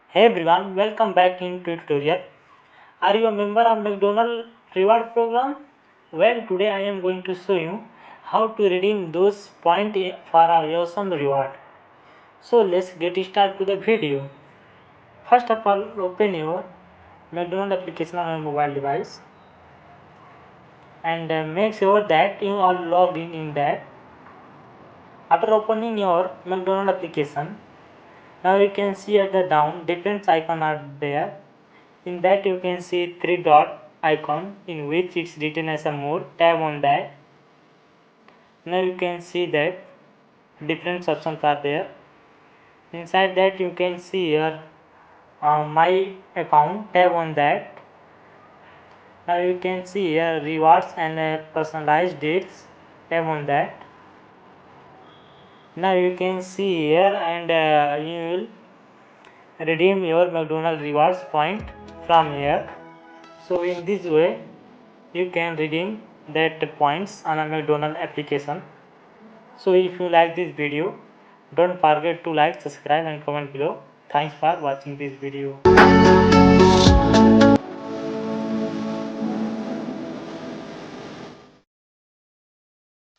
Hey everyone, welcome back into tutorial. Are you a member of McDonald's reward program? Well, today I am going to show you how to redeem those points for our awesome reward. So let's get started to the video. First of all, open your McDonald's application on your mobile device and make sure that you are logged in that. After opening your McDonald's application, now you can see at the down different icons are there. In that you can see three dot icon in which it's written as a more. Tap on that. Now you can see that different options are there. Inside that you can see your my account. Tap on that. Now you can see here rewards and personalized dates. Tap on that. Now you can see here and you will redeem your McDonald's rewards point from here. So in this way you can redeem that points on a McDonald's application. So if you like this video, don't forget to like, subscribe and comment below. Thanks for watching this video.